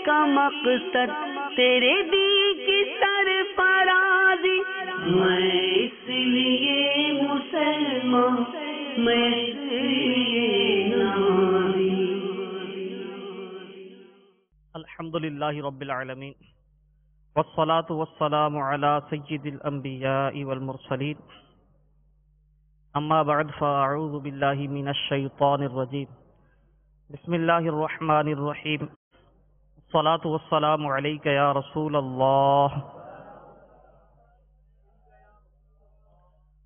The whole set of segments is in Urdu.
کا مقصد تیرے دی کی سرفرازی، میں اس لیے مسلمان، میں اس لیے نمازی۔ الحمدللہ رب العالمین، والصلاة والسلام علی سید الانبیاء والمرسلین، اما بعد فاعوذ باللہ من الشیطان الرجیم، بسم اللہ الرحمن الرحیم، الصلاة والسلام علیک یا رسول اللہ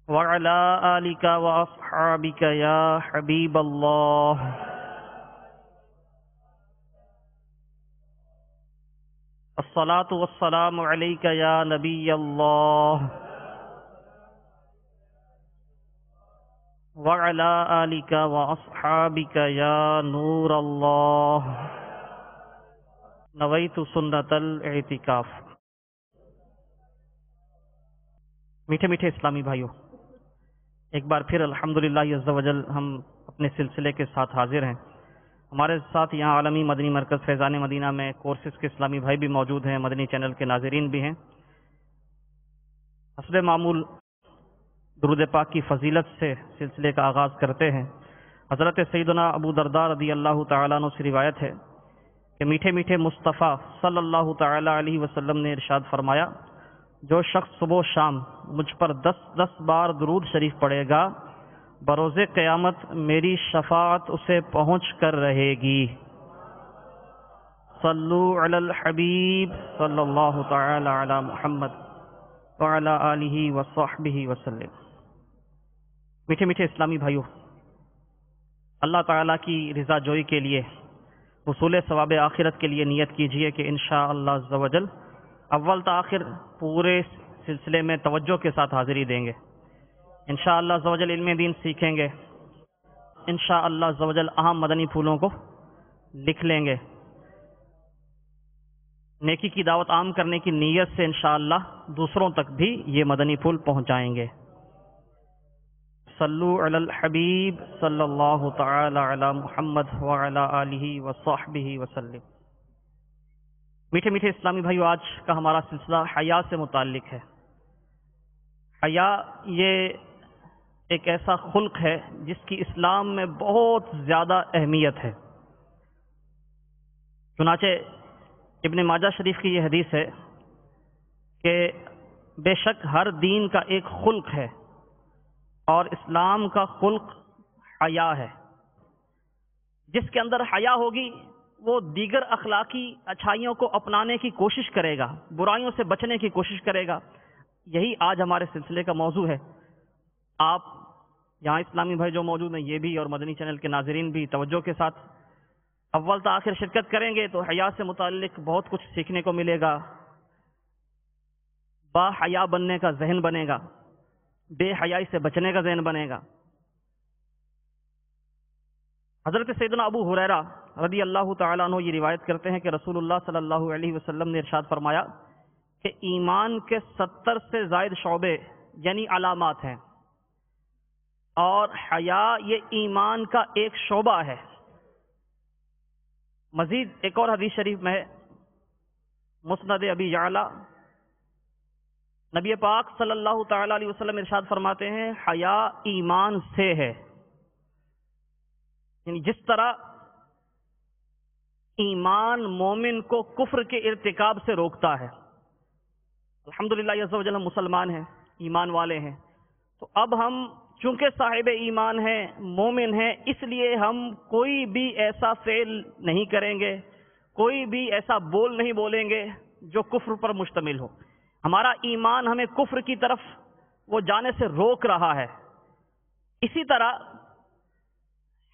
وعلی آلک واصحابک یا حبیب اللہ۔ الصلاة والسلام علیک یا نبی اللہ وعلی آلک واصحابک یا نور اللہ۔ نویت سنت الاعتکاف۔ میٹھے میٹھے اسلامی بھائیوں، ایک بار پھر الحمدللہ عز و جل ہم اپنے سلسلے کے ساتھ حاضر ہیں۔ ہمارے ساتھ یہاں عالمی مدنی مرکز فیضان مدینہ میں کورسز کے اسلامی بھائی بھی موجود ہیں، مدنی چینل کے ناظرین بھی ہیں۔ حسب معمول درود پاک کی فضیلت سے سلسلے کا آغاز کرتے ہیں۔ حضرت سیدنا ابو درداء رضی اللہ تعالیٰ عنہ سے روایت ہے کہ میٹھے میٹھے مصطفیٰ صلی اللہ تعالیٰ علیہ وسلم نے ارشاد فرمایا، جو شخص صبح و شام مجھ پر 10 بار درود شریف پڑھے گا، بروز قیامت میری شفاعت اسے پہنچ کر رہے گی۔ صلو علی الحبیب صلی اللہ تعالی علی محمد وعلی آلہ وصحبہ وسلم۔ میٹھے میٹھے اسلامی بھائیوں، اللہ تعالیٰ کی رضا جوئی کے لیے، حصول ثواب آخرت کے لیے نیت کیجئے کہ انشاءاللہ عز و جل اول تا آخر پورے سلسلے میں توجہ کے ساتھ حاضری دیں گے۔ انشاءاللہ عز و جل علم دین سیکھیں گے، انشاءاللہ عز و جل اہم مدنی پھولوں کو لکھ لیں گے، نیکی کی دعوت عام کرنے کی نیت سے انشاءاللہ دوسروں تک بھی یہ مدنی پھول پہنچائیں گے۔ صلو علی الحبیب صلی اللہ تعالی علی محمد وعلی آلہ وصحبہ وسلم۔ میٹھے میٹھے اسلامی بھائیو، آج کا ہمارا سلسلہ حیا سے متعلق ہے۔ حیا یہ ایک ایسا خلق ہے جس کی اسلام میں بہت زیادہ اہمیت ہے۔ چنانچہ ابن ماجہ شریف کی یہ حدیث ہے کہ بے شک ہر دین کا ایک خلق ہے اور اسلام کا خلق حیا ہے۔ جس کے اندر حیا ہوگی وہ دیگر اخلاقی اچھائیوں کو اپنانے کی کوشش کرے گا، برائیوں سے بچنے کی کوشش کرے گا۔ یہی آج ہمارے سلسلے کا موضوع ہے۔ آپ یہاں اسلامی بھائی جو موجود ہیں یہ بھی، اور مدنی چینل کے ناظرین بھی توجہ کے ساتھ اول تا آخر شرکت کریں گے تو حیا سے متعلق بہت کچھ سیکھنے کو ملے گا۔ با حیا بننے کا ذہن بنے گا، بے حیائی سے بچنے کا ذہن بنے گا۔ حضرت سیدنا ابو ہریرہ رضی اللہ تعالیٰ عنہ یہ روایت کرتے ہیں کہ رسول اللہ صلی اللہ علیہ وسلم نے ارشاد فرمایا کہ ایمان کے 70 سے زائد شعبے یعنی علامات ہیں، اور حیا یہ ایمان کا ایک شعبہ ہے۔ مزید ایک اور حدیث شریف میں مسند ابی یعلا، نبی پاک صلی اللہ تعالیٰ علیہ وسلم ارشاد فرماتے ہیں، حیا ایمان سے ہے۔ یعنی جس طرح ایمان مومن کو کفر کے ارتکاب سے روکتا ہے۔ الحمدللہ عز و جل ہم مسلمان ہیں، ایمان والے ہیں، تو اب ہم چونکہ صاحب ایمان ہیں، مومن ہیں، اس لیے ہم کوئی بھی ایسا فعل نہیں کریں گے، کوئی بھی ایسا بول نہیں بولیں گے جو کفر پر مشتمل ہو۔ ہمارا ایمان ہمیں کفر کی طرف وہ جانے سے روک رہا ہے۔ اسی طرح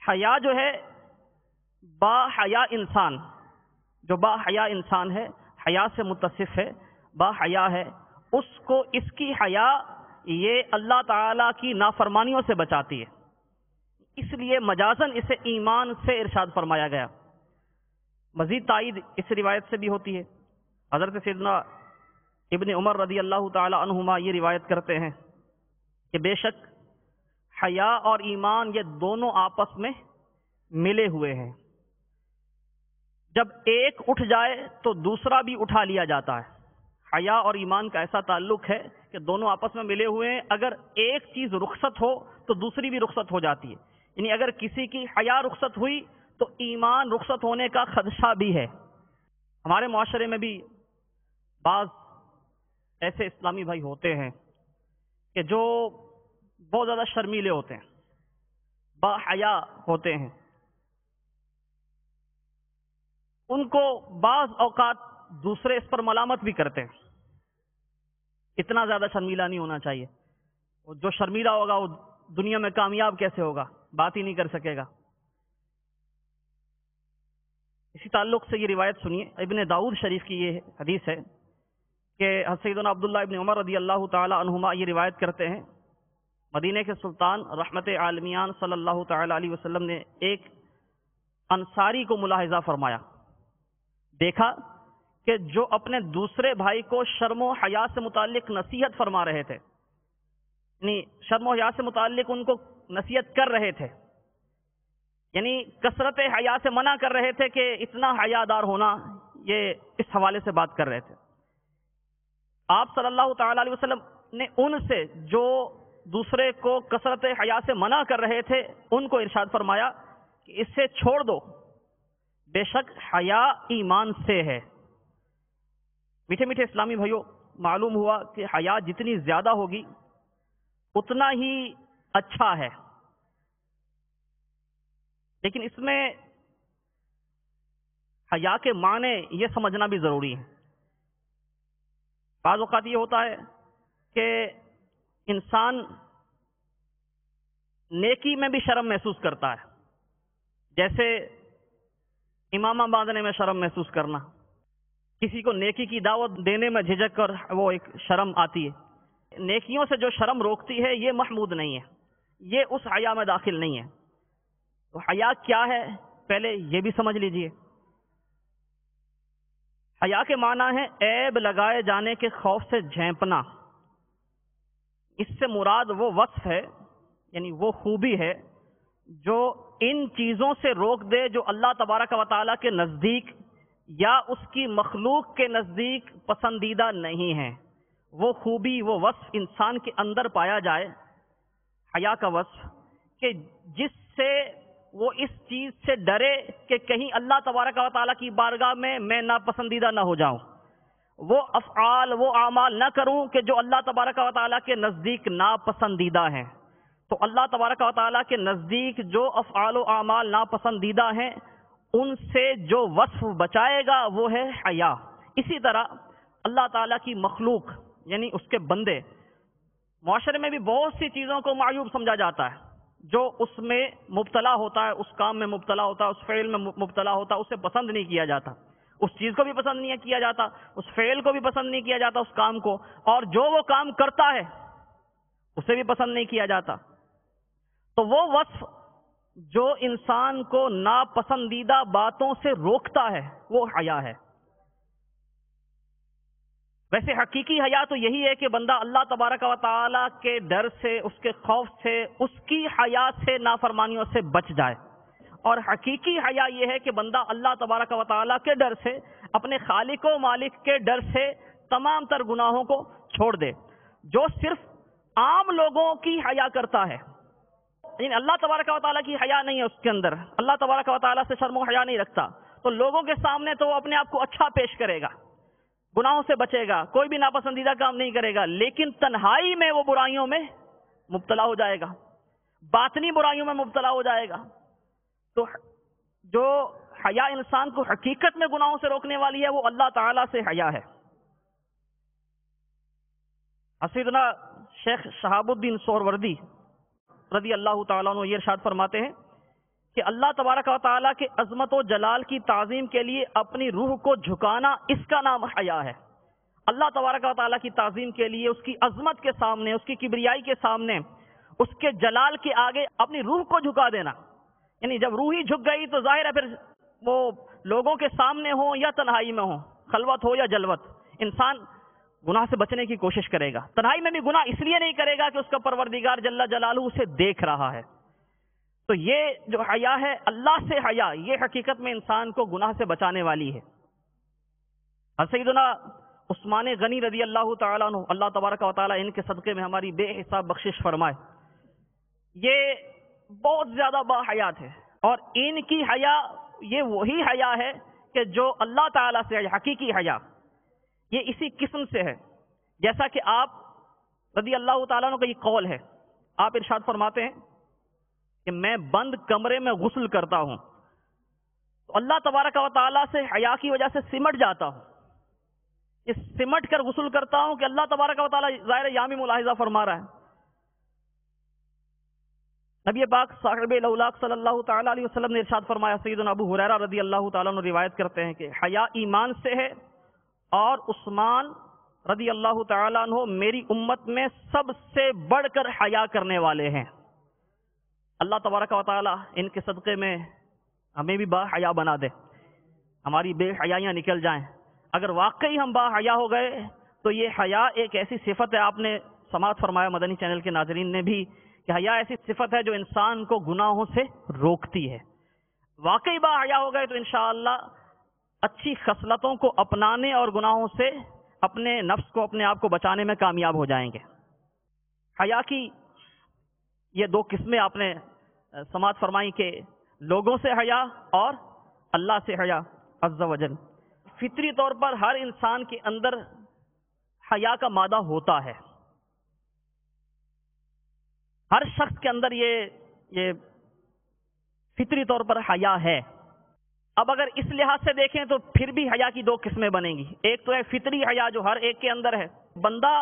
حیا جو ہے، با حیا انسان، جو با حیا انسان ہے، حیا سے متصف ہے، با حیا ہے، اس کو اس کی حیا یہ اللہ تعالی کی نافرمانیوں سے بچاتی ہے، اس لیے مجازن اسے ایمان سے ارشاد فرمایا گیا۔ مزید تائید اس روایت سے بھی ہوتی ہے۔ حضرت سیدنا ابن عمر رضی اللہ تعالی عنہما یہ روایت کرتے ہیں کہ بے شک حیا اور ایمان یہ دونوں آپس میں ملے ہوئے ہیں۔ جب ایک اٹھ جائے تو دوسرا بھی اٹھا لیا جاتا ہے۔ حیا اور ایمان کا ایسا تعلق ہے کہ دونوں آپس میں ملے ہوئے ہیں، اگر ایک چیز رخصت ہو تو دوسری بھی رخصت ہو جاتی ہے۔ یعنی اگر کسی کی حیا رخصت ہوئی تو ایمان رخصت ہونے کا خدشہ بھی ہے۔ ہمارے معاشرے میں بھی بعض ایسے اسلامی بھائی ہوتے ہیں کہ جو بہت زیادہ شرمیلے ہوتے ہیں، با حیا ہوتے ہیں، ان کو بعض اوقات دوسرے اس پر ملامت بھی کرتے ہیں، اتنا زیادہ شرمیلا نہیں ہونا چاہیے، جو شرمیلا ہوگا وہ دنیا میں کامیاب کیسے ہوگا، بات ہی نہیں کر سکے گا۔ اسی تعلق سے یہ روایت سنیے، ابن داؤد شریف کی یہ حدیث ہے کہ سیدنا عبداللہ ابن عمر رضی اللہ تعالی عنہما یہ روایت کرتے ہیں، مدینہ کے سلطان رحمت عالمیان صلی اللہ تعالی علیہ وسلم نے ایک انصاری کو ملاحظہ فرمایا، دیکھا کہ جو اپنے دوسرے بھائی کو شرم و حیا سے متعلق نصیحت فرما رہے تھے، یعنی شرم و حیا سے متعلق ان کو نصیحت کر رہے تھے، یعنی کثرت حیا سے منع کر رہے تھے کہ اتنا حیا دار ہونا، یہ اس حوالے سے بات کر رہے تھے۔ آپ صلی اللہ تعالی علیہ وسلم نے ان سے جو دوسرے کو کثرت حیا سے منع کر رہے تھے ان کو ارشاد فرمایا کہ اس سے چھوڑ دو، بے شک حیا ایمان سے ہے۔ میٹھے میٹھے اسلامی بھائیوں، معلوم ہوا کہ حیا جتنی زیادہ ہوگی اتنا ہی اچھا ہے، لیکن اس میں حیا کے معنی یہ سمجھنا بھی ضروری ہے۔ بعض اوقات یہ ہوتا ہے کہ انسان نیکی میں بھی شرم محسوس کرتا ہے، جیسے امامہ باندھنے میں شرم محسوس کرنا، کسی کو نیکی کی دعوت دینے میں جھجک کر وہ ایک شرم آتی ہے۔ نیکیوں سے جو شرم روکتی ہے یہ محمود نہیں ہے، یہ اس حیا میں داخل نہیں ہے۔ تو حیا کیا ہے پہلے یہ بھی سمجھ لیجئے۔ حیا کے معنی ہے عیب لگائے جانے کے خوف سے جھینپنا۔ اس سے مراد وہ وصف ہے، یعنی وہ خوبی ہے جو ان چیزوں سے روک دے جو اللہ تبارک و تعالیٰ کے نزدیک یا اس کی مخلوق کے نزدیک پسندیدہ نہیں ہے۔ وہ خوبی، وہ وصف انسان کے اندر پایا جائے، حیا کا وصف، کہ جس سے وہ اس چیز سے ڈرے کہ کہیں اللہ تبارک و تعالیٰ کی بارگاہ میں ناپسندیدہ نہ ہو جاؤں، وہ افعال، وہ اعمال نہ کروں کہ جو اللہ تبارک و تعالیٰ کے نزدیک ناپسندیدہ ہیں۔ تو اللہ تبارک و تعالیٰ کے نزدیک جو افعال و اعمال ناپسندیدہ ہیں ان سے جو وصف بچائے گا وہ ہے حیا۔ اسی طرح اللہ تعالیٰ کی مخلوق یعنی اس کے بندے، معاشرے میں بھی بہت سی چیزوں کو معیوب سمجھا جاتا ہے، جو اس میں مبتلا ہوتا ہے، اس کام میں مبتلا ہوتا ہے، اس فعل میں مبتلا ہوتا ہے، اسے پسند نہیں کیا جاتا، اس چیز کو بھی پسند نہیں کیا جاتا، اس فعل کو بھی پسند نہیں کیا جاتا، اس کام کو، اور جو وہ کام کرتا ہے اسے بھی پسند نہیں کیا جاتا۔ تو وہ وصف جو انسان کو ناپسندیدہ باتوں سے روکتا ہے وہ حیا ہے۔ ویسے حقیقی حیا تو یہی ہے کہ بندہ اللہ تبارک و تعالیٰ کے ڈر سے، اس کے خوف سے، اس کی حیا سے، نافرمانیوں سے بچ جائے، اور حقیقی حیا یہ ہے کہ بندہ اللہ تبارک و تعالیٰ کے ڈر سے، اپنے خالق و مالک کے ڈر سے تمام تر گناہوں کو چھوڑ دے۔ جو صرف عام لوگوں کی حیا کرتا ہے، یعنی اللہ تبارک و تعالیٰ کی حیا نہیں ہے اس کے اندر، اللہ تبارک و تعالیٰ سے شرم و حیا نہیں رکھتا، تو لوگوں کے سامنے تو وہ اپنے آپ کو اچھا پیش کرے گا، گناہوں سے بچے گا، کوئی بھی ناپسندیدہ کام نہیں کرے گا، لیکن تنہائی میں وہ برائیوں میں مبتلا ہو جائے گا، باطنی برائیوں میں مبتلا ہو جائے گا۔ تو جو حیا انسان کو حقیقت میں گناہوں سے روکنے والی ہے وہ اللہ تعالیٰ سے حیا ہے۔ سیدنا شیخ شہاب الدین سہروردی رضی اللہ تعالیٰ عنہ یہ ارشاد فرماتے ہیں کہ اللہ تبارک و تعالیٰ کے عظمت و جلال کی تعظیم کے لیے اپنی روح کو جھکانا، اس کا نام حیا ہے۔ اللہ تبارک و تعالیٰ کی تعظیم کے لیے، اس کی عظمت کے سامنے، اس کی کبریائی کے سامنے، اس کے جلال کے آگے اپنی روح کو جھکا دینا، یعنی جب روح ہی جھک گئی تو ظاہر ہے پھر وہ لوگوں کے سامنے ہو یا تنہائی میں ہو، خلوت ہو یا جلوت، انسان گناہ سے بچنے کی کوشش کرے گا۔ تنہائی میں بھی گناہ اس لیے نہیں کرے گا کہ اس کا پروردگار جل جلالہ اسے دیکھ رہا ہے۔ تو یہ جو حیا ہے اللہ سے حیا، یہ حقیقت میں انسان کو گناہ سے بچانے والی ہے۔ اور سیدنا عثمان غنی رضی اللہ تعالیٰ عنہ، اللہ تبارک و تعالیٰ ان کے صدقے میں ہماری بے حساب بخشش فرمائے، یہ بہت زیادہ با حیات ہے، اور ان کی حیا یہ وہی حیا ہے کہ جو اللہ تعالیٰ سے ہے، حقیقی حیا یہ اسی قسم سے ہے۔ جیسا کہ آپ رضی اللہ تعالیٰ عنہ کا یہ قول ہے، آپ ارشاد فرماتے ہیں کہ میں بند کمرے میں غسل کرتا ہوں تو اللہ تبارک و تعالیٰ سے حیا کی وجہ سے سمٹ جاتا ہوں، اس سمٹ کر غسل کرتا ہوں کہ اللہ تبارک و تعالیٰ ظاہر یامی ملاحظہ فرما رہا ہے۔ نبی پاک صاحب الاولاق صلی اللہ تعالیٰ علیہ وسلم نے ارشاد فرمایا، سیدنا ابو ہریرہ رضی اللہ تعالیٰ عنہ روایت کرتے ہیں کہ حیا ایمان سے ہے، اور عثمان رضی اللہ تعالیٰ عنہ میری امت میں سب سے بڑھ کر حیا کرنے والے ہیں۔ اللہ تبارک و تعالیٰ ان کے صدقے میں ہمیں بھی با حیا بنا دے، ہماری بے حیائیاں نکل جائیں۔ اگر واقعی ہم با حیا ہو گئے تو یہ حیا ایک ایسی صفت ہے، آپ نے سماعت فرمایا مدنی چینل کے ناظرین نے بھی، کہ حیا ایسی صفت ہے جو انسان کو گناہوں سے روکتی ہے۔ واقعی با حیا ہو گئے تو انشاءاللہ اچھی خصلتوں کو اپنانے اور گناہوں سے اپنے نفس کو، اپنے آپ کو بچانے میں کامیاب ہو جائیں گے۔ حیا کی یہ دو قسمیں آپ نے سماعت فرمائی کہ لوگوں سے حیا اور اللہ سے حیا عز و جل۔ فطری طور پر ہر انسان کے اندر حیا کا مادہ ہوتا ہے، ہر شخص کے اندر یہ فطری طور پر حیا ہے۔ اب اگر اس لحاظ سے دیکھیں تو پھر بھی حیا کی دو قسمیں بنیں گی۔ ایک تو ہے فطری حیا جو ہر ایک کے اندر ہے، بندہ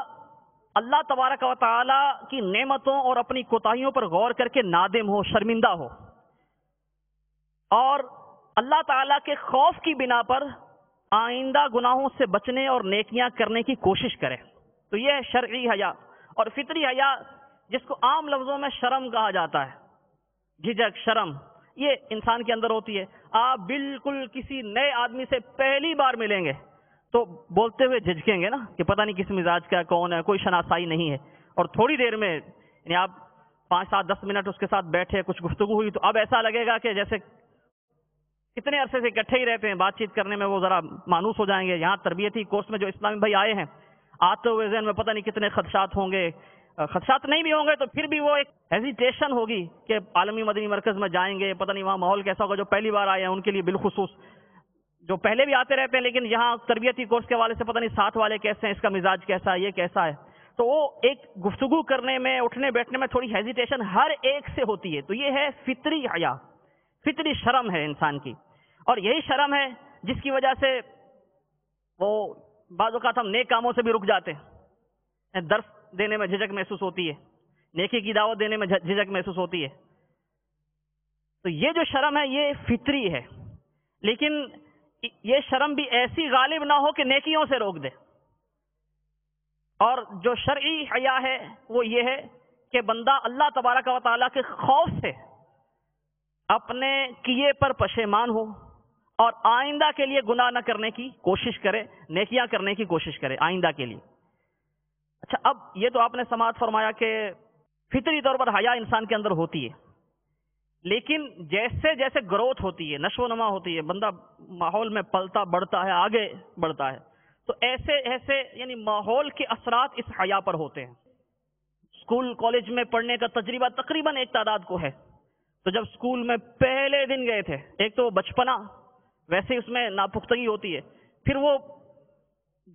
اللہ تبارک و تعالی کی نعمتوں اور اپنی کوتاہیوں پر غور کر کے نادم ہو، شرمندہ ہو، اور اللہ تعالی کے خوف کی بنا پر آئندہ گناہوں سے بچنے اور نیکیاں کرنے کی کوشش کرے، تو یہ ہے شرعی حیا۔ اور فطری حیا جس کو عام لفظوں میں شرم کہا جاتا ہے، جھجک، شرم، یہ انسان کے اندر ہوتی ہے۔ آپ بالکل کسی نئے آدمی سے پہلی بار ملیں گے تو بولتے ہوئے جھجکیں گے نا کہ پتہ نہیں کس مزاج کا، کون ہے، کوئی شناسائی نہیں ہے، اور تھوڑی دیر میں یعنی آپ 5 7 10 منٹ اس کے ساتھ بیٹھے، کچھ گفتگو ہوئی تو اب ایسا لگے گا کہ جیسے کتنے عرصے سے اکٹھے ہی رہتے ہیں، بات چیت کرنے میں وہ ذرا مانوس ہو جائیں گے۔ یہاں تربیتی کورس میں جو اسلامی بھائی آئے ہیں، آتے ہوئے ذہن میں پتہ نہیں کتنے خدشات ہوں گے، خدشات نہیں بھی ہوں گے تو پھر بھی وہ ایک ہیزیٹیشن ہوگی کہ عالمی مدنی مرکز میں جائیں گے، پتہ نہیں وہاں ماحول کیسا ہوگا۔ جو پہلی بار آئے ہیں ان کے لیے بالخصوص، جو پہلے بھی آتے رہتے ہیں لیکن یہاں تربیتی کورس کے حوالے سے پتہ نہیں ساتھ والے کیسے ہیں، اس کا مزاج کیسا ہے، یہ کیسا ہے، تو وہ ایک گفتگو کرنے میں، اٹھنے بیٹھنے میں تھوڑی ہیزیٹیشن ہر ایک سے ہوتی ہے۔ تو یہ ہے فطری حیا، فطری شرم ہے انسان کی، اور یہی شرم ہے جس کی وجہ سے وہ بعض اوقات ہم نیک کاموں سے بھی رک جاتے ہیں، درس دینے میں جھجک محسوس ہوتی ہے، نیکی کی دعوت دینے میں جھجک محسوس ہوتی ہے۔ تو یہ جو شرم ہے یہ فطری ہے، لیکن یہ شرم بھی ایسی غالب نہ ہو کہ نیکیوں سے روک دے۔ اور جو شرعی حیا ہے وہ یہ ہے کہ بندہ اللہ تبارک و تعالیٰ کے خوف سے اپنے کیے پر پشیمان ہو اور آئندہ کے لیے گناہ نہ کرنے کی کوشش کرے، نیکیاں کرنے کی کوشش کرے آئندہ کے لیے۔ اچھا، اب یہ تو آپ نے سماعت فرمایا کہ فطری طور پر حیا انسان کے اندر ہوتی ہے، لیکن جیسے جیسے گروتھ ہوتی ہے، نشو و نما ہوتی ہے، بندہ ماحول میں پلتا بڑھتا ہے، آگے بڑھتا ہے، تو ایسے ایسے یعنی ماحول کے اثرات اس حیا پر ہوتے ہیں۔ اسکول کالج میں پڑھنے کا تجربہ تقریباً ایک تعداد کو ہے، تو جب اسکول میں پہلے دن گئے تھے، ایک تو بچپنا، ویسے اس میں ناپختگی ہوتی ہے، پھر وہ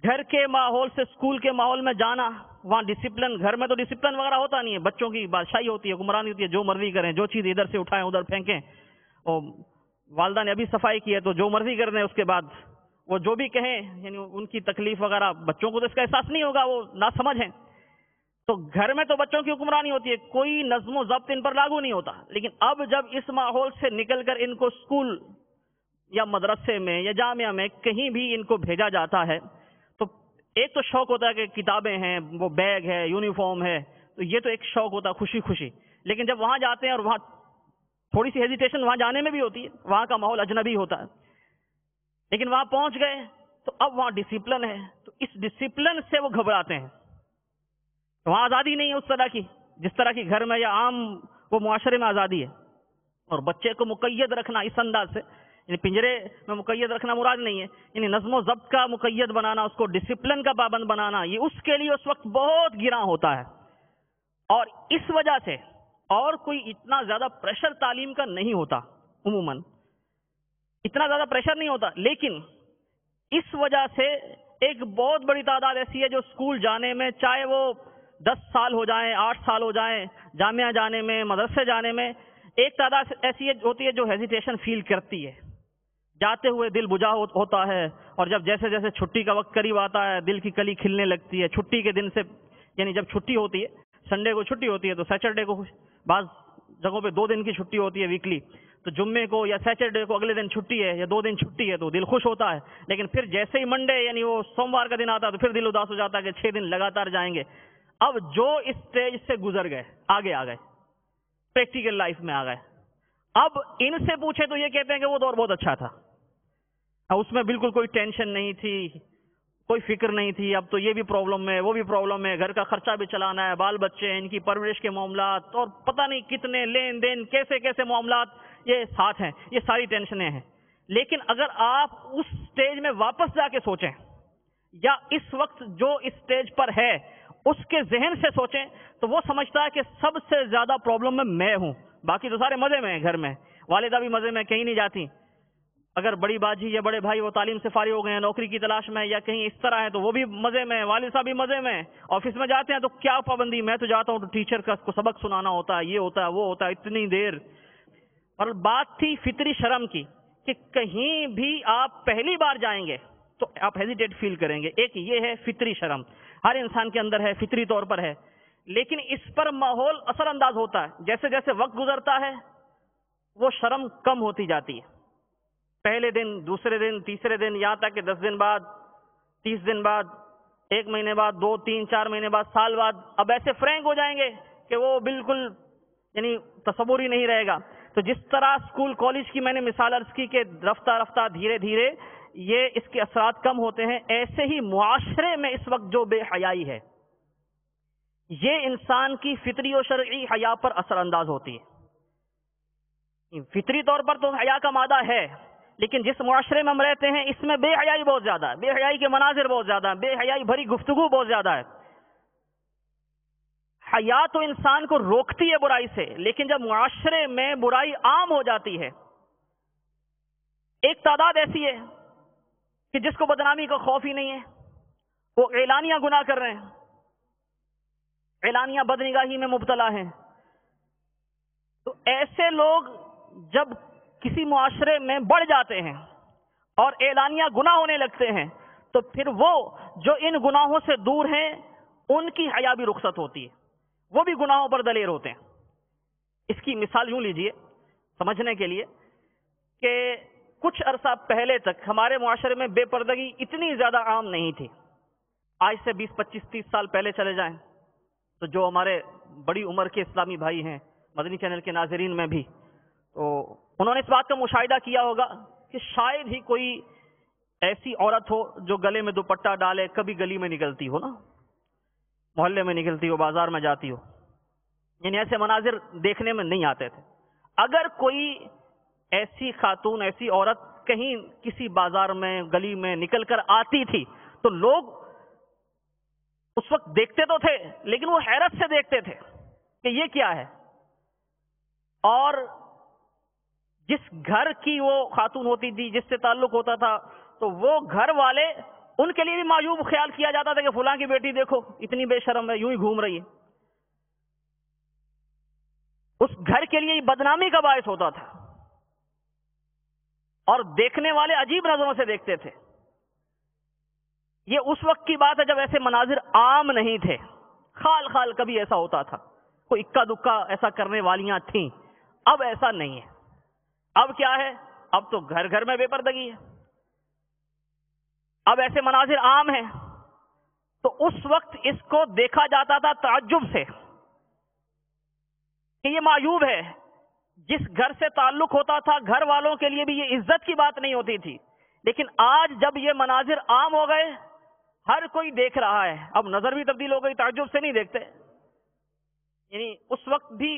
گھر کے ماحول سے اسکول کے ماحول میں جانا، وہاں ڈسپلن، گھر میں تو ڈسپلن وغیرہ ہوتا نہیں ہے، بچوں کی بادشاہی ہوتی ہے، حکمرانی ہوتی ہے، جو مرضی کریں، جو چیز ادھر سے اٹھائیں ادھر پھینکیں، اور والدہ نے ابھی صفائی کی ہے تو جو مرضی کر دیں، اس کے بعد وہ جو بھی کہیں یعنی ان کی تکلیف وغیرہ، بچوں کو تو اس کا احساس نہیں ہوگا، وہ ناسمجھ ہیں، تو گھر میں تو بچوں کی حکمرانی ہوتی ہے، کوئی نظم و ضبط ان پر لاگو نہیں ہوتا۔ لیکن اب جب اس ماحول سے نکل کر ان کو اسکول یا مدرسے میں یا جامعہ میں کہیں بھی ان کو بھیجا جاتا ہے تو ایک تو شوق ہوتا ہے کہ کتابیں ہیں، وہ بیگ ہے، یونیفارم ہے، تو یہ تو ایک شوق ہوتا ہے، خوشی خوشی۔ لیکن جب وہاں جاتے ہیں اور وہاں تھوڑی سی ہیزیٹیشن وہاں جانے میں بھی ہوتی ہے، وہاں کا ماحول اجنبی ہوتا ہے، لیکن وہاں پہنچ گئے تو اب وہاں ڈسپلن ہے، تو اس ڈسپلن سے وہ گھبراتے ہیں، وہاں آزادی نہیں ہے اس طرح کی جس طرح کی گھر میں یا عام وہ معاشرے میں آزادی ہے۔ اور بچے کو مقید رکھنا اس انداز سے، یعنی پنجرے میں مقید رکھنا مراد نہیں ہے، یعنی نظم و ضبط کا مقید بنانا، اس کو ڈسپلن کا پابند بنانا، یہ اس کے لیے اس وقت بہت گراں ہوتا ہے. اور اس وجہ سے اور کوئی اتنا زیادہ پریشر تعلیم کا نہیں ہوتا، عموماً اتنا زیادہ پریشر نہیں ہوتا، لیکن اس وجہ سے ایک بہت بڑی تعداد ایسی ہے جو اسکول جانے میں، چاہے وہ 10 سال ہو جائیں، 8 سال ہو جائیں، جامعہ جانے میں، مدرسے جانے میں، ایک تعداد ایسی ہوتی ہے جو ہیزیٹیشن فیل کرتی ہے، جاتے ہوئے دل بجھا ہوتا ہے، اور جب جیسے جیسے چھٹی کا وقت قریب آتا ہے دل کی کلی کھلنے لگتی ہے. چھٹی کے دن سے، یعنی جب چھٹی ہوتی ہے، سنڈے کو چھٹی ہوتی ہے تو سیٹرڈے کو، بعض جگہوں پہ 2 دن کی چھٹی ہوتی ہے ویکلی، تو جمعے کو یا سیٹرڈے کو اگلے دن چھٹی ہے یا 2 دن چھٹی ہے تو دل خوش ہوتا ہے. لیکن پھر جیسے ہی منڈے یعنی وہ سوموار کا دن آتا ہے تو پھر دل اداس ہو جاتا ہے کہ 6 دن لگاتار جائیں گے. اب جو اس اسٹیج سے گزر گئے، آگے آ گئے، پریکٹیکل لائف میں آ گئے، اب ان سے پوچھے تو یہ کہتے ہیں کہ وہ دور بہت اچھا تھا، اس میں بالکل کوئی ٹینشن نہیں تھی، کوئی فکر نہیں تھی. اب تو یہ بھی پرابلم ہے، وہ بھی پرابلم ہے، گھر کا خرچہ بھی چلانا ہے، بال بچے ہیں، ان کی پرورش کے معاملات، اور پتہ نہیں کتنے لین دین، کیسے کیسے معاملات یہ ساتھ ہیں، یہ ساری ٹینشنیں ہیں. لیکن اگر آپ اس سٹیج میں واپس جا کے سوچیں، یا اس وقت جو اس سٹیج پر ہے اس کے ذہن سے سوچیں، تو وہ سمجھتا ہے کہ سب سے زیادہ پرابلم میں ہوں، باقی تو سارے مزے میں ہیں. گھر میں والدہ بھی مزے میں، کہیں نہیں جاتی. اگر بڑی باجی یا بڑے بھائی وہ تعلیم سے فارغ ہو گئے ہیں، نوکری کی تلاش میں یا کہیں اس طرح ہے تو وہ بھی مزے میں، والد صاحب بھی مزے میں. آفس میں جاتے ہیں تو کیا پابندی، میں تو جاتا ہوں تو ٹیچر کا کو سبق سنانا ہوتا ہے، یہ ہوتا ہے وہ ہوتا ہے، اتنی دیر. اور بات تھی فطری شرم کی، کہ کہیں بھی آپ پہلی بار جائیں گے تو آپ ہیزیٹیٹ فیل کریں گے. ایک یہ ہے فطری شرم، ہر انسان کے اندر ہے، فطری طور پر ہے. لیکن اس پر ماحول اثر انداز ہوتا ہے، جیسے جیسے وقت گزرتا ہے وہ شرم کم ہوتی جاتی ہے. پہلے دن، دوسرے دن، تیسرے دن، یہاں تک کہ 10 دن بعد، 30 دن بعد، 1 مہینے بعد، 2 3 4 مہینے بعد، سال بعد، اب ایسے فرینک ہو جائیں گے کہ وہ بالکل یعنی تصور ہی نہیں رہے گا. تو جس طرح اسکول کالج کی میں نے مثال عرض کی کہ رفتہ رفتہ دھیرے دھیرے یہ اس کے اثرات کم ہوتے ہیں، ایسے ہی معاشرے میں اس وقت جو بے حیائی ہے یہ انسان کی فطری و شرعی حیا پر اثر انداز ہوتی ہے. فطری طور پر تو حیا کا مادہ ہے، لیکن جس معاشرے میں ہم رہتے ہیں اس میں بے حیائی بہت زیادہ ہے، بے حیائی کے مناظر بہت زیادہ ہیں، بے حیائی بھری گفتگو بہت زیادہ ہے. حیا تو انسان کو روکتی ہے برائی سے، لیکن جب معاشرے میں برائی عام ہو جاتی ہے، ایک تعداد ایسی ہے کہ جس کو بدنامی کا خوف ہی نہیں ہے، وہ اعلانیہ گناہ کر رہے ہیں، اعلانیہ بدنگاہی میں مبتلا ہیں. تو ایسے لوگ جب کسی معاشرے میں بڑھ جاتے ہیں اور اعلانیہ گناہ ہونے لگتے ہیں تو پھر وہ جو ان گناہوں سے دور ہیں ان کی حیا بھی رخصت ہوتی ہے، وہ بھی گناہوں پر دلیر ہوتے ہیں. اس کی مثال یوں لیجئے سمجھنے کے لیے کہ کچھ عرصہ پہلے تک ہمارے معاشرے میں بے پردگی اتنی زیادہ عام نہیں تھی. آج سے 20 25 30 سال پہلے چلے جائیں تو جو ہمارے بڑی عمر کے اسلامی بھائی ہیں، مدنی چینل کے ناظرین میں بھی، تو انہوں نے اس بات کا مشاہدہ کیا ہوگا کہ شاید ہی کوئی ایسی عورت ہو جو گلے میں دوپٹہ ڈالے کبھی گلی میں نکلتی ہو، نا محلے میں نکلتی ہو، بازار میں جاتی ہو، یعنی ایسے مناظر دیکھنے میں نہیں آتے تھے. اگر کوئی ایسی خاتون، ایسی عورت کہیں کسی بازار میں، گلی میں نکل کر آتی تھی تو لوگ اس وقت دیکھتے تو تھے لیکن وہ حیرت سے دیکھتے تھے کہ یہ کیا ہے. اور جس گھر کی وہ خاتون ہوتی تھی، جس سے تعلق ہوتا تھا، تو وہ گھر والے ان کے لیے بھی معیوب خیال کیا جاتا تھا کہ فلاں کی بیٹی دیکھو اتنی بے شرم ہے، یوں ہی گھوم رہی ہے. اس گھر کے لیے بدنامی کا باعث ہوتا تھا اور دیکھنے والے عجیب نظروں سے دیکھتے تھے. یہ اس وقت کی بات ہے جب ایسے مناظر عام نہیں تھے، خال خال کبھی ایسا ہوتا تھا، کوئی اکا دکا ایسا کرنے والیاں تھیں. اب ایسا نہیں ہے. اب کیا ہے؟ اب تو گھر گھر میں بے پردگی ہے، اب ایسے مناظر عام ہیں. تو اس وقت اس کو دیکھا جاتا تھا تعجب سے کہ یہ معیوب ہے. جس گھر سے تعلق ہوتا تھا گھر والوں کے لیے بھی یہ عزت کی بات نہیں ہوتی تھی. لیکن آج جب یہ مناظر عام ہو گئے، ہر کوئی دیکھ رہا ہے، اب نظر بھی تبدیل ہو گئی، تعجب سے نہیں دیکھتے. یعنی اس وقت بھی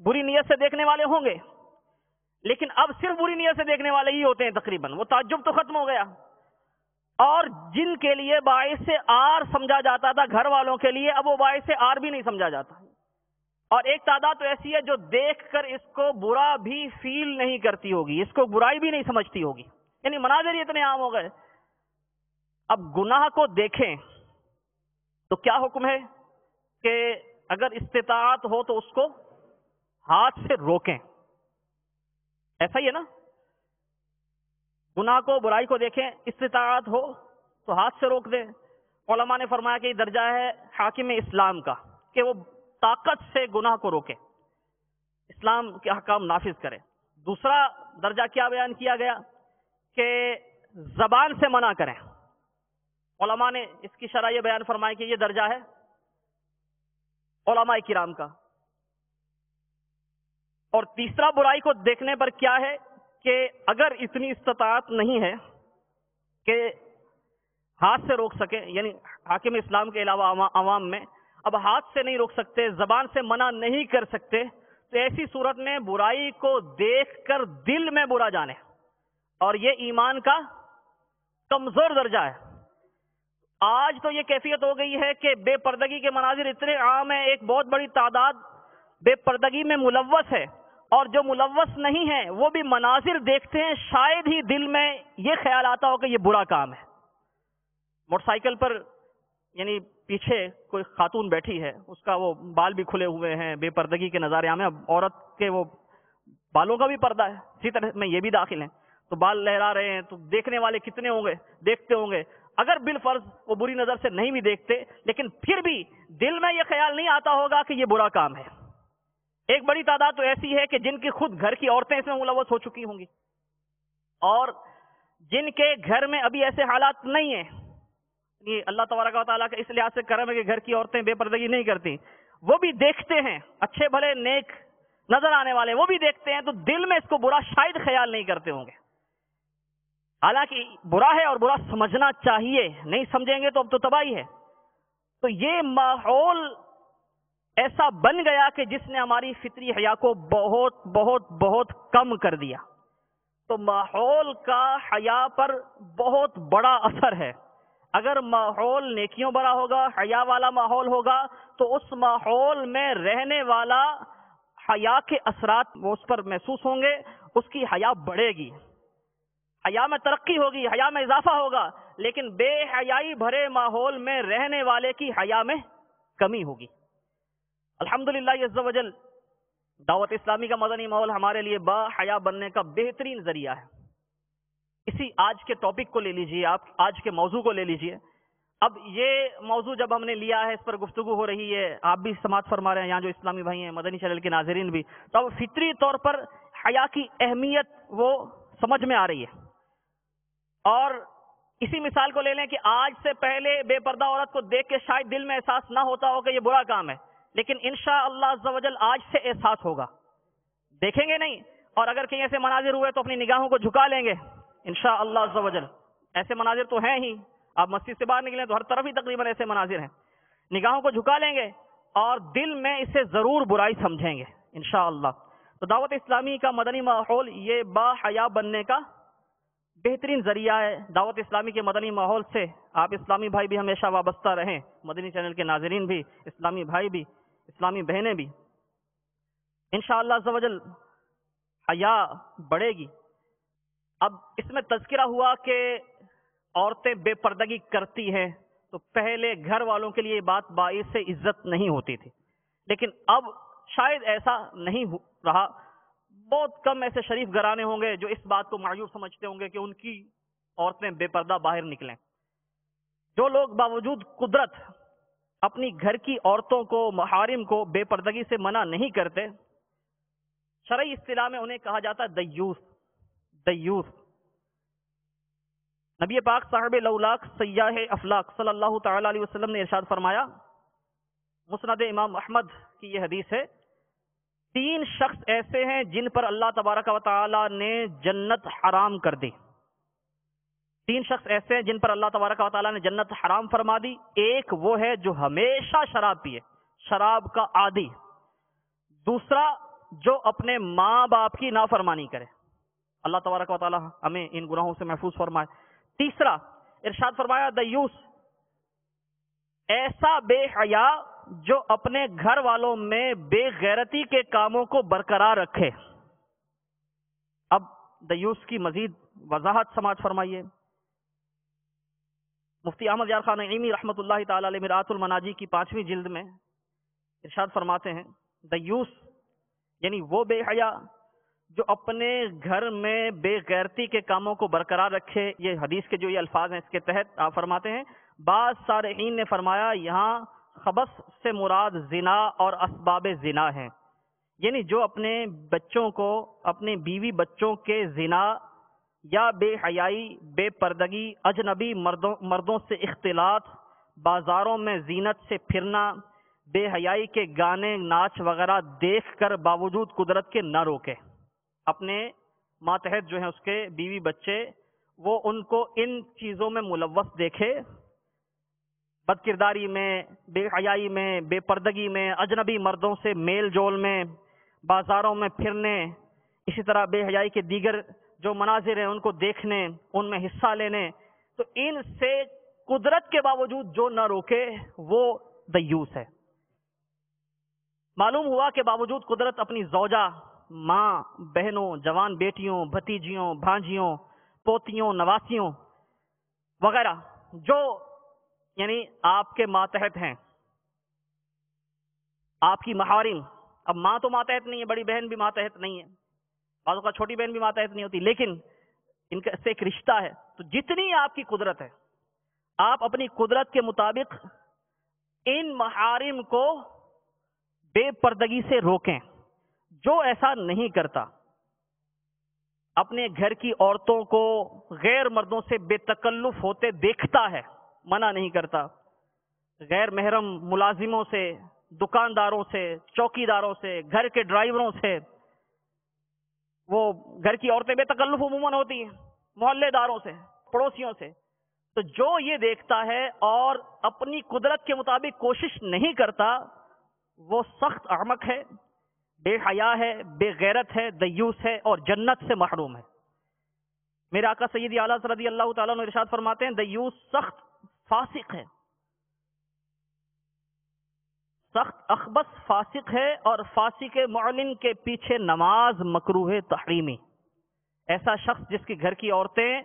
بری نیت سے دیکھنے والے ہوں گے لیکن اب صرف بری نیت سے دیکھنے والے ہی ہوتے ہیں تقریباً. وہ تعجب تو ختم ہو گیا. اور جن کے لیے باعث آر سمجھا جاتا تھا گھر والوں کے لیے، اب وہ باعث آر بھی نہیں سمجھا جاتا. اور ایک تعداد تو ایسی ہے جو دیکھ کر اس کو برا بھی فیل نہیں کرتی ہوگی، اس کو برائی بھی نہیں سمجھتی ہوگی. یعنی مناظر ہی اتنے عام ہو گئے. اب گناہ کو دیکھیں تو کیا حکم ہے کہ اگر استطاعت ہو تو اس کو ہاتھ سے روکیں. ایسا ہی ہے نا؟ گناہ کو، برائی کو دیکھیں، استطاعت ہو تو ہاتھ سے روک دیں. علماء نے فرمایا کہ یہ درجہ ہے حاکم اسلام کا، کہ وہ طاقت سے گناہ کو روکے، اسلام کے احکام نافذ کرے. دوسرا درجہ کیا بیان کیا گیا کہ زبان سے منع کریں. علماء نے اس کی شرح یہ بیان فرمایا کہ یہ درجہ ہے علماء کرام کا. اور تیسرا برائی کو دیکھنے پر کیا ہے کہ اگر اتنی استطاعت نہیں ہے کہ ہاتھ سے روک سکے، یعنی حاکم اسلام کے علاوہ عوام میں اب ہاتھ سے نہیں روک سکتے، زبان سے منع نہیں کر سکتے، تو ایسی صورت میں برائی کو دیکھ کر دل میں برا جانے. اور یہ ایمان کا کمزور درجہ ہے. آج تو یہ کیفیت ہو گئی ہے کہ بے پردگی کے مناظر اتنے عام ہیں، ایک بہت بڑی تعداد بے پردگی میں ملوث ہے، اور جو ملوث نہیں ہے وہ بھی مناظر دیکھتے ہیں، شاید ہی دل میں یہ خیال آتا ہو کہ یہ برا کام ہے. موٹر سائیکل پر یعنی پیچھے کوئی خاتون بیٹھی ہے، اس کا وہ بال بھی کھلے ہوئے ہیں، بے پردگی کے نظارے عام ہیں. اب عورت کے وہ بالوں کا بھی پردہ ہے، اسی طرح میں یہ بھی داخل ہیں، تو بال لہرا رہے ہیں تو دیکھنے والے کتنے ہوں گے، دیکھتے ہوں گے. اگر بالفرض وہ بری نظر سے نہیں بھی دیکھتے، لیکن پھر بھی دل میں یہ خیال نہیں آتا ہوگا کہ یہ برا کام ہے. ایک بڑی تعداد تو ایسی ہے کہ جن کی خود گھر کی عورتیں اس میں ملوث ہو چکی ہوں گی، اور جن کے گھر میں ابھی ایسے حالات نہیں ہیں. یہ اللہ تبارک و تعالیٰ کا اس لحاظ سے کرم ہے کہ گھر کی عورتیں بے پردگی نہیں کرتی، وہ بھی دیکھتے ہیں، اچھے بھلے نیک نظر آنے والے وہ بھی دیکھتے ہیں، تو دل میں اس کو برا شاید خیال نہیں کرتے ہوں گے. حالانکہ برا ہے اور برا سمجھنا چاہیے، نہیں سمجھیں گے تو اب تو تباہی ہے. تو یہ ماحول ایسا بن گیا کہ جس نے ہماری فطری حیا کو بہت بہت بہت کم کر دیا. تو ماحول کا حیا پر بہت بڑا اثر ہے. اگر ماحول نیکیوں بھرا ہوگا، حیا والا ماحول ہوگا، تو اس ماحول میں رہنے والا حیا کے اثرات وہ اس پر محسوس ہوں گے، اس کی حیا بڑھے گی، حیا میں ترقی ہوگی، حیا میں اضافہ ہوگا. لیکن بے حیائی بھرے ماحول میں رہنے والے کی حیا میں کمی ہوگی. الحمدللہ عز و جل دعوت اسلامی کا مدنی ماحول ہمارے لیے با حیا بننے کا بہترین ذریعہ ہے. اسی آج کے ٹاپک کو لے لیجئے، آپ آج کے موضوع کو لے لیجئے. اب یہ موضوع جب ہم نے لیا ہے، اس پر گفتگو ہو رہی ہے، آپ بھی سماعت فرما رہے ہیں، یہاں جو اسلامی بھائی ہیں، مدنی چینل کے ناظرین بھی، تو اب فطری طور پر حیا کی اہمیت وہ سمجھ میں آ رہی ہے. اور اسی مثال کو لے لیں کہ آج سے پہلے بے پردہ عورت کو دیکھ کے شاید دل میں احساس نہ ہوتا ہو کہ یہ برا کام ہے، لیکن انشاءاللہ عز و جل آج سے احساس ہوگا. دیکھیں گے نہیں، اور اگر کہیں ایسے مناظر ہوئے تو اپنی نگاہوں کو جھکا لیں گے انشاءاللہ عز و جل. ایسے مناظر تو ہیں ہی، آپ مسجد سے باہر نکلیں تو ہر طرف ہی تقریباً ایسے مناظر ہیں. نگاہوں کو جھکا لیں گے اور دل میں اسے ضرور برائی سمجھیں گے انشاءاللہ. تو دعوت اسلامی کا مدنی ماحول یہ با حیا بننے کا بہترین ذریعہ ہے. دعوت اسلامی کے مدنی ماحول سے آپ اسلامی بھائی بھی ہمیشہ وابستہ رہیں، مدنی چینل کے ناظرین بھی، اسلامی بھائی بھی، اسلامی بہنیں بھی. انشاءاللہ عز و جل حیا بڑھے گی. اب اس میں تذکرہ ہوا کہ عورتیں بے پردگی کرتی ہیں، تو پہلے گھر والوں کے لیے یہ بات باعث عزت نہیں ہوتی تھی، لیکن اب شاید ایسا نہیں رہا. بہت کم ایسے شریف گھرانے ہوں گے جو اس بات کو معیوب سمجھتے ہوں گے کہ ان کی عورتیں بے پردہ باہر نکلیں. جو لوگ باوجود قدرت اپنی گھر کی عورتوں کو، محارم کو بے پردگی سے منع نہیں کرتے، شرعی اصطلاح میں انہیں کہا جاتا ہے دیوس. دیوس. نبی پاک صاحب لولاک سیاح افلاق صلی اللہ تعالی علیہ وسلم نے ارشاد فرمایا، مسند امام احمد کی یہ حدیث ہے، 3 شخص ایسے ہیں جن پر اللہ تبارک و تعالی نے جنت حرام کر دی. 3 شخص ایسے ہیں جن پر اللہ تبارک و تعالی نے جنت حرام فرما دی. ایک وہ ہے جو ہمیشہ شراب پیے، شراب کا عادی. دوسرا جو اپنے ماں باپ کی نافرمانی کرے۔ اللہ تبارک و تعالی ہمیں ان گناہوں سے محفوظ فرمائے۔ تیسرا ارشاد فرمایا دیوس، ایسا بے حیا جو اپنے گھر والوں میں بے غیرتی کے کاموں کو برقرار رکھے۔ اب دیوس کی مزید وضاحت سماعت فرمائیے۔ مفتی احمد یار خان نعیمی رحمۃ اللہ تعالی علیہ مرآت المناجی کی 5ویں جلد میں ارشاد فرماتے ہیں، دیوس یعنی وہ بے حیا جو اپنے گھر میں بے غیرتی کے کاموں کو برقرار رکھے۔ یہ حدیث کے جو یہ الفاظ ہیں اس کے تحت آپ فرماتے ہیں، بعض صالحین نے فرمایا یہاں خبث سے مراد زنا اور اسباب زنا ہیں، یعنی جو اپنے بچوں کو، اپنے بیوی بچوں کے زنا یا بے حیائی، بے پردگی، اجنبی مردوں سے اختلاط، بازاروں میں زینت سے پھرنا، بے حیائی کے گانے ناچ وغیرہ دیکھ کر باوجود قدرت کے نہ روکے۔ اپنے ماتحت جو ہیں اس کے بیوی بچے، وہ ان کو ان چیزوں میں ملوث دیکھے، بد کرداری میں، بے حیائی میں، بے پردگی میں، اجنبی مردوں سے میل جول میں، بازاروں میں پھرنے، اسی طرح بے حیائی کے دیگر جو مناظر ہیں ان کو دیکھنے، ان میں حصہ لینے، تو ان سے قدرت کے باوجود جو نہ روکے وہ دیوس ہے۔ معلوم ہوا کہ باوجود قدرت اپنی زوجہ، ماں، بہنوں، جوان بیٹیوں، بھتیجیوں، بھانجیوں، پوتیوں، نواسیوں وغیرہ جو یعنی آپ کے ماتحت ہیں، آپ کی محارم، اب ماں تو ماتحت نہیں ہے، بڑی بہن بھی ماتحت نہیں ہے، بعضوں کا چھوٹی بہن بھی ماتحت نہیں ہوتی، لیکن ان کا سے ایک رشتہ ہے، تو جتنی آپ کی قدرت ہے آپ اپنی قدرت کے مطابق ان محارم کو بے پردگی سے روکیں۔ جو ایسا نہیں کرتا، اپنے گھر کی عورتوں کو غیر مردوں سے بے تکلف ہوتے دیکھتا ہے، منع نہیں کرتا، غیر محرم ملازموں سے، دکانداروں سے، چوکیداروں سے، گھر کے ڈرائیوروں سے، وہ گھر کی عورتیں بے تکلف عموماً ہوتی ہیں، محلے داروں سے، پڑوسیوں سے، تو جو یہ دیکھتا ہے اور اپنی قدرت کے مطابق کوشش نہیں کرتا وہ سخت احمق ہے، بے حیا ہے، بے غیرت ہے، دیوس ہے اور جنت سے محروم ہے۔ میرے آقا سیدی اعلیٰ رضی اللہ تعالیٰ عنہ ارشاد فرماتے ہیں، دیوس سخت فاسق ہے، سخت اخبث فاسق ہے، اور فاسق معلن کے پیچھے نماز مکروہ تحریمی۔ ایسا شخص جس کی گھر کی عورتیں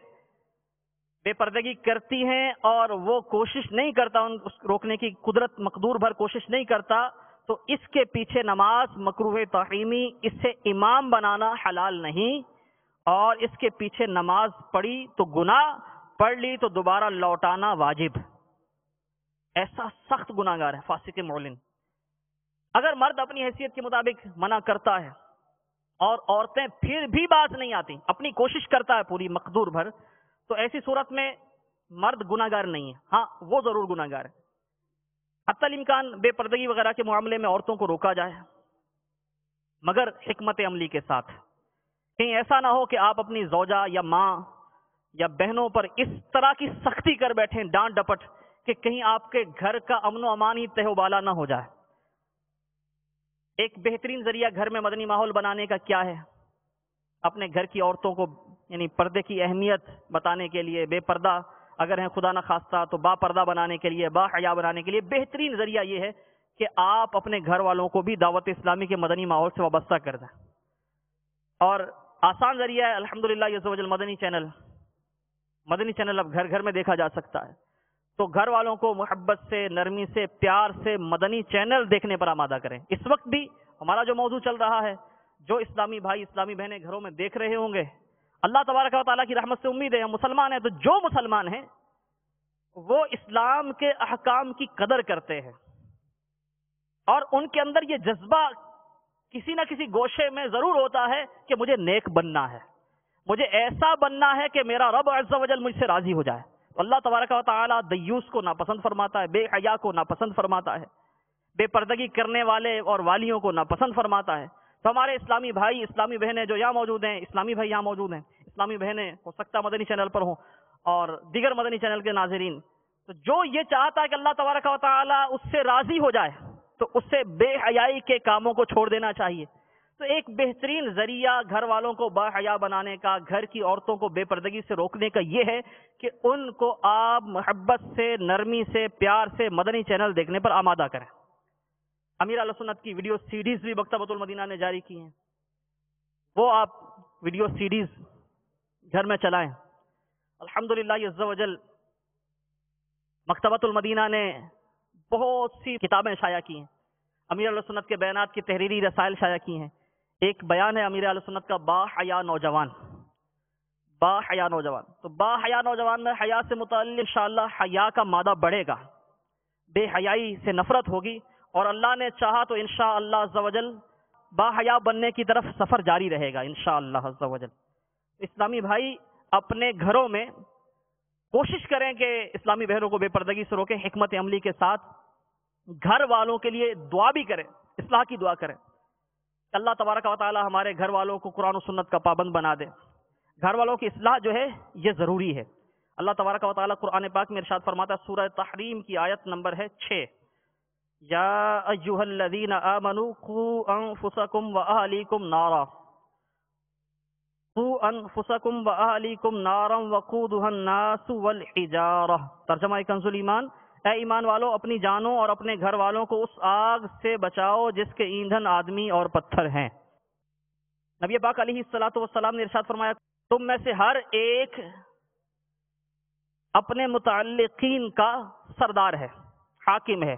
بے پردگی کرتی ہیں اور وہ کوشش نہیں کرتا ان کو روکنے کی، قدرت مقدور بھر کوشش نہیں کرتا، تو اس کے پیچھے نماز مکروہ تحریمی، اس سے امام بنانا حلال نہیں، اور اس کے پیچھے نماز پڑھی تو گناہ، پڑھ لی تو دوبارہ لوٹانا واجب۔ ایسا سخت گناہگار ہے فاسق معلن۔ اگر مرد اپنی حیثیت کے مطابق منع کرتا ہے اور عورتیں پھر بھی باز نہیں آتی، اپنی کوشش کرتا ہے پوری مقدور بھر، تو ایسی صورت میں مرد گناہگار نہیں ہے، ہاں وہ ضرور گناہگار ہے۔ حتی الامکان بے پردگی وغیرہ کے معاملے میں عورتوں کو روکا جائے، مگر حکمت عملی کے ساتھ۔ کہیں ایسا نہ ہو کہ آپ اپنی زوجہ یا ماں یا بہنوں پر اس طرح کی سختی کر بیٹھیں، ڈانٹ ڈپٹ، کہ کہیں آپ کے گھر کا امن و امان ہی تہ و بالا نہ ہو جائے۔ ایک بہترین ذریعہ گھر میں مدنی ماحول بنانے کا کیا ہے؟ اپنے گھر کی عورتوں کو یعنی پردے کی اہمیت بتانے کے لیے، بے پردہ اگر ہیں خدا نہ خواستہ تو با پردہ بنانے کے لیے، با حیا بنانے کے لیے بہترین ذریعہ یہ ہے کہ آپ اپنے گھر والوں کو بھی دعوت اسلامی کے مدنی ماحول سے وابستہ کر دیں۔ اور آسان ذریعہ ہے الحمدللہ یہ زوجل مدنی چینل اب گھر گھر میں دیکھا جا سکتا ہے، تو گھر والوں کو محبت سے، نرمی سے، پیار سے مدنی چینل دیکھنے پر آمادہ کریں۔ اس وقت بھی ہمارا جو موضوع چل رہا ہے، جو اسلامی بھائی اسلامی بہنیں گھروں میں دیکھ رہے ہوں گے، اللہ تبارک و تعالیٰ کی رحمت سے امید ہے ہم مسلمان ہیں، تو جو مسلمان ہیں وہ اسلام کے احکام کی قدر کرتے ہیں، اور ان کے اندر یہ جذبہ کسی نہ کسی گوشے میں ضرور ہوتا ہے کہ مجھے نیک بننا ہے، مجھے ایسا بننا ہے کہ میرا رب عز و جل مجھ سے راضی ہو جائے۔ اللہ تبارک و تعالیٰ دیوس کو ناپسند فرماتا ہے، بے حیا کو ناپسند فرماتا ہے، بے پردگی کرنے والے اور والیوں کو ناپسند فرماتا ہے۔ تو ہمارے اسلامی بھائی اسلامی بہنیں جو یہاں موجود ہیں، اسلامی بھائی یہاں موجود ہیں، اسلامی بہنیں ہو سکتا مدنی چینل پر ہوں اور دیگر مدنی چینل کے ناظرین، تو جو یہ چاہتا ہے کہ اللہ تبارک و تعالیٰ اس سے راضی ہو جائے، تو اس سے بے حیائی کے کاموں کو چھوڑ دینا چاہیے، تو ایک بہترین ذریعہ گھر والوں کو باحیا بنانے کا، گھر کی عورتوں کو بے پردگی سے روکنے کا یہ ہے کہ ان کو آپ محبت سے، نرمی سے، پیار سے مدنی چینل دیکھنے پر آمادہ کریں۔ امیر اہل سنت کی ویڈیو سیڈیز بھی مکتبۃ المدینہ نے جاری کی ہیں، وہ آپ ویڈیو سیڈیز گھر میں چلائیں۔ الحمدللہ عز و جل مکتبۃ المدینہ نے بہت سی کتابیں شائع کی ہیں، امیر اہل سنت کے بیانات کی تحریری رسائل شائع کی ہیں۔ ایک بیان ہے امیر اہل سنت کا، با حیا نوجوان، با حیا نوجوان۔ تو با حیا نوجوان میں حیا سے متعلق انشاءاللہ حیا کا مادہ بڑھے گا، بے حیائی سے نفرت ہوگی، اور اللہ نے چاہا تو انشاءاللہ عز و جل با حیا بننے کی طرف سفر جاری رہے گا انشاءاللہ عز و جل۔ اسلامی بھائی اپنے گھروں میں کوشش کریں کہ اسلامی بہنوں کو بے پردگی سے روکیں، حکمت عملی کے ساتھ گھر والوں کے لیے دعا بھی کریں، اصلاح کی دعا کریں۔ اللہ تبارک و تعالی ہمارے گھر والوں کو قرآن و سنت کا پابند بنا دے۔ گھر والوں کی اصلاح جو ہے یہ ضروری ہے۔ اللہ تبارک و تعالی قرآن پاک میں ارشاد فرماتا ہے، سورہ تحریم کی آیت نمبر ہے 6، یا ایھا الذین آمنوا قوا انفسکم واہلیکم نارا، قوا انفسکم واہلیکم نارا وقودھا الناس والحجارہ۔ ترجمہ کنز الایمان، اے ایمان والو اپنی جانوں اور اپنے گھر والوں کو اس آگ سے بچاؤ جس کے ایندھن آدمی اور پتھر ہیں۔ نبی پاک علیہ الصلوۃ والسلام نے ارشاد فرمایا، تم میں سے ہر ایک اپنے متعلقین کا سردار ہے، حاکم ہے،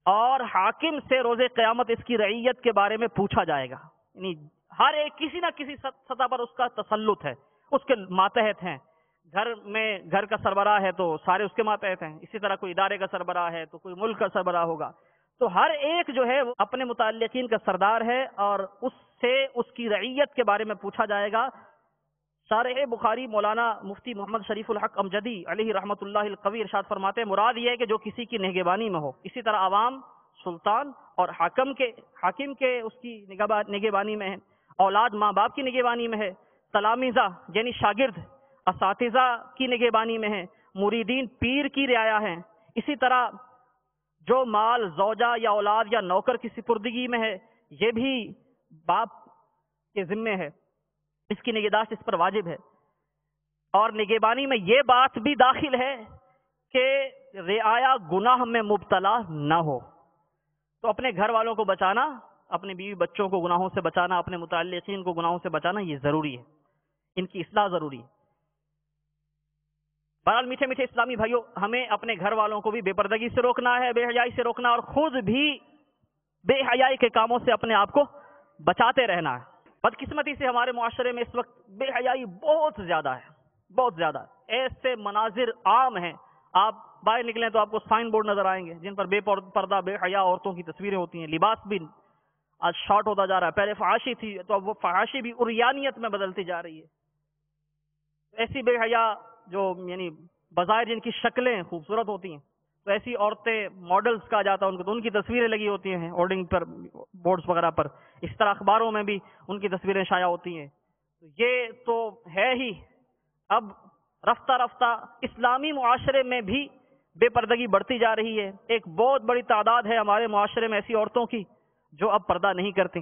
اور حاکم سے روز قیامت اس کی رعیت کے بارے میں پوچھا جائے گا۔ یعنی ہر ایک کسی نہ کسی سطح پر اس کا تسلط ہے، اس کے ماتحت ہیں۔ گھر میں گھر کا سربراہ ہے تو سارے اس کے ماتحت ہیں، اسی طرح کوئی ادارے کا سربراہ ہے تو کوئی ملک کا سربراہ ہوگا۔ تو ہر ایک جو ہے وہ اپنے متعلقین کا سردار ہے، اور اس سے اس کی رعیت کے بارے میں پوچھا جائے گا۔ شارح بخاری مولانا مفتی محمد شریف الحق امجدی علیہ رحمۃ اللہ القوی ارشاد فرماتے ہیں، مراد یہ ہے کہ جو کسی کی نگہبانی میں ہو، اسی طرح عوام، سلطان اور حاکم کے اس کی نگہبانی میں ہے، اولاد ماں باپ کی نگہبانی میں ہے، تلامیذہ یعنی شاگرد اساتذہ کی نگہبانی میں ہے، مریدین پیر کی رعایا ہیں، اسی طرح جو مال زوجہ یا اولاد یا نوکر کی سپردگی میں ہے یہ بھی باپ کے ذمے ہے، اس کی نگہداشت اس پر واجب ہے۔ اور نگہبانی میں یہ بات بھی داخل ہے کہ رعایا گناہ میں مبتلا نہ ہو۔ تو اپنے گھر والوں کو بچانا، اپنے بیوی بچوں کو گناہوں سے بچانا، اپنے متعلقین کو گناہوں سے بچانا یہ ضروری ہے، ان کی اصلاح ضروری ہے۔ بہرحال میٹھے میٹھے اسلامی بھائیوں، ہمیں اپنے گھر والوں کو بھی بے پردگی سے روکنا ہے، بے حیائی سے روکنا، اور خود بھی بے حیائی کے کاموں سے اپنے آپ کو بچاتے رہنا ہے۔ بدقسمتی سے ہمارے معاشرے میں اس وقت بے حیائی بہت زیادہ ہے، بہت زیادہ۔ ایسے مناظر عام ہیں، آپ باہر نکلیں تو آپ کو سائن بورڈ نظر آئیں گے جن پر بے پردہ بے حیا عورتوں کی تصویریں ہوتی ہیں۔ لباس بھی آج شارٹ ہوتا جا رہا ہے، پہلے فحاشی تھی تو اب وہ فحاشی بھی عریانیت میں بدلتی جا رہی ہے۔ ایسی بے حیا جو یعنی بظاہر جن کی شکلیں خوبصورت ہوتی ہیں، تو ایسی عورتیں ماڈلز کہا جاتا ہے ان کو، تو ان کی تصویریں لگی ہوتی ہیں ہورڈنگ پر، بورڈز وغیرہ پر، اس طرح اخباروں میں بھی ان کی تصویریں شائع ہوتی ہیں۔ یہ تو ہے ہی، اب رفتہ رفتہ اسلامی معاشرے میں بھی بے پردگی بڑھتی جا رہی ہے۔ ایک بہت بڑی تعداد ہے ہمارے معاشرے میں ایسی عورتوں کی جو اب پردہ نہیں کرتی۔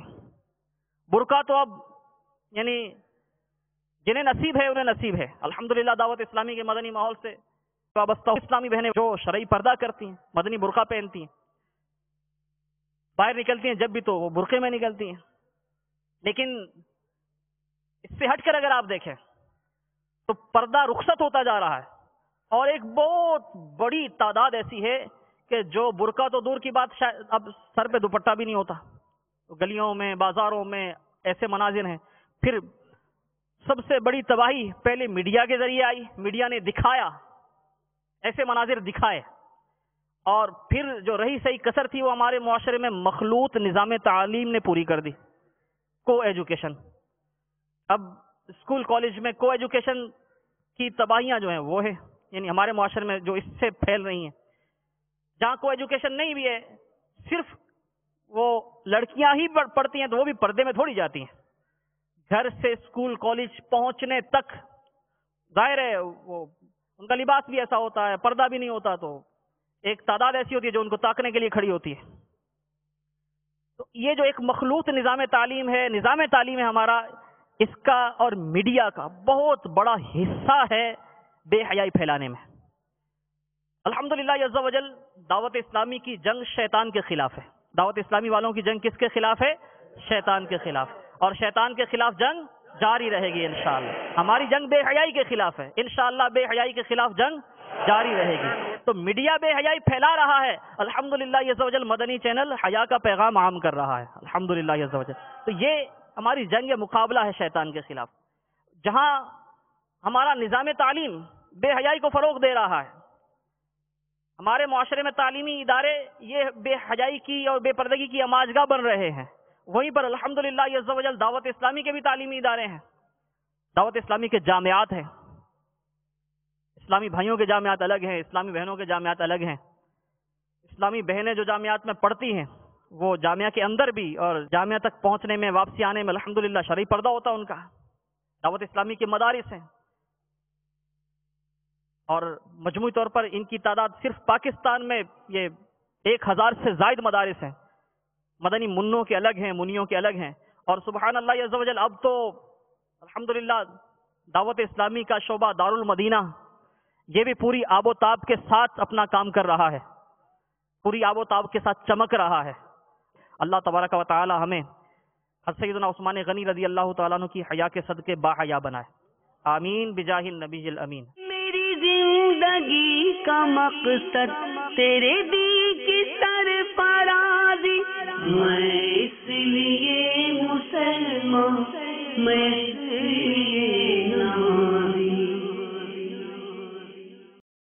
برقع تو اب یعنی جنہیں نصیب ہے انہیں نصیب ہے، الحمدللہ دعوت اسلامی کے مدنی ماحول سے وابستہ اسلامی بہنیں جو شرعی پردہ کرتی ہیں، مدنی برقع پہنتی ہیں، باہر نکلتی ہیں جب بھی تو وہ برقعے میں نکلتی ہیں۔ لیکن اس سے ہٹ کر اگر آپ دیکھیں تو پردہ رخصت ہوتا جا رہا ہے، اور ایک بہت بڑی تعداد ایسی ہے کہ جو برقع تو دور کی بات، شاید اب سر پہ دوپٹہ بھی نہیں ہوتا۔ گلیوں میں، بازاروں میں ایسے مناظر ہیں۔ پھر سب سے بڑی تباہی پہلے میڈیا کے ذریعے آئی، میڈیا نے دکھایا، ایسے مناظر دکھائے، اور پھر جو رہی صحیح کسر تھی وہ ہمارے معاشرے میں مخلوط نظام تعلیم نے پوری کر دی، کو ایجوکیشن۔ اب اسکول کالج میں کو ایجوکیشن کی تباہیاں جو ہیں وہ ہیں، یعنی ہمارے معاشرے میں جو اس سے پھیل رہی ہیں۔ جہاں کو ایجوکیشن نہیں بھی ہے، صرف وہ لڑکیاں ہی پڑھتی ہیں تو وہ بھی پردے میں تھوڑی جاتی ہیں۔ گھر سے اسکول کالج پہنچنے تک ظاہر ہے وہ ان کا لباس بھی ایسا ہوتا ہے، پردہ بھی نہیں ہوتا، تو ایک تعداد ایسی ہوتی ہے جو ان کو تاکنے کے لیے کھڑی ہوتی ہے۔ تو یہ جو ایک مخلوط نظام تعلیم ہے ہمارا، اس کا اور میڈیا کا بہت بڑا حصہ ہے بے حیائی پھیلانے میں۔ الحمدللہ عز و جل دعوت اسلامی کی جنگ شیطان کے خلاف ہے۔ دعوت اسلامی والوں کی جنگ کس کے خلاف ہے؟ شیطان کے خلاف، اور شیطان کے خلاف جنگ جاری رہے گی انشاءاللہ۔ ہماری جنگ بے حیائی کے خلاف ہے، انشاءاللہ بے حیائی کے خلاف جنگ جاری رہے گی۔ تو میڈیا بے حیائی پھیلا رہا ہے، الحمدللہ عز و جل مدنی چینل حیا کا پیغام عام کر رہا ہے، الحمدللہ عز و جل۔ تو یہ ہماری جنگ مقابلہ ہے شیطان کے خلاف، جہاں ہمارا نظام تعلیم بے حیائی کو فروغ دے رہا ہے، ہمارے معاشرے میں تعلیمی ادارے یہ بے حیائی کی اور بے پردگی کی آماجگاہ بن رہے ہیں، وہیں پر الحمدللہ عز و جل دعوت اسلامی کے بھی تعلیمی ادارے ہیں، دعوت اسلامی کے جامعات ہیں، اسلامی بھائیوں کے جامعات الگ ہیں، اسلامی بہنوں کے جامعات الگ ہیں۔ اسلامی بہنیں جو جامعات میں پڑھتی ہیں وہ جامعہ کے اندر بھی اور جامعہ تک پہنچنے میں، واپسی آنے میں الحمدللہ شرعی پردہ ہوتا ہے ان کا۔ دعوت اسلامی کے مدارس ہیں، اور مجموعی طور پر ان کی تعداد صرف پاکستان میں یہ 1000 سے زائد مدارس ہیں۔ مدنی منوں کے الگ ہیں، منیوں کے الگ ہیں، اور سبحان اللہ عز و جل اب تو الحمدللہ دعوت اسلامی کا شعبہ دارالمدینہ یہ بھی پوری آب و تاب کے ساتھ اپنا کام کر رہا ہے، پوری آب و تاب کے ساتھ چمک رہا ہے۔ اللہ تبارک و تعالی ہمیں حضرت سیدنا عثمان غنی رضی اللہ تعالیٰ عنہ کی حیا کے صدقے با حیا بنائے، آمین بجاہ النبی الامین۔ میری زندگی کا مقصد تیرے دین کی سرفرازی، میں اس لیے مسلمان، میں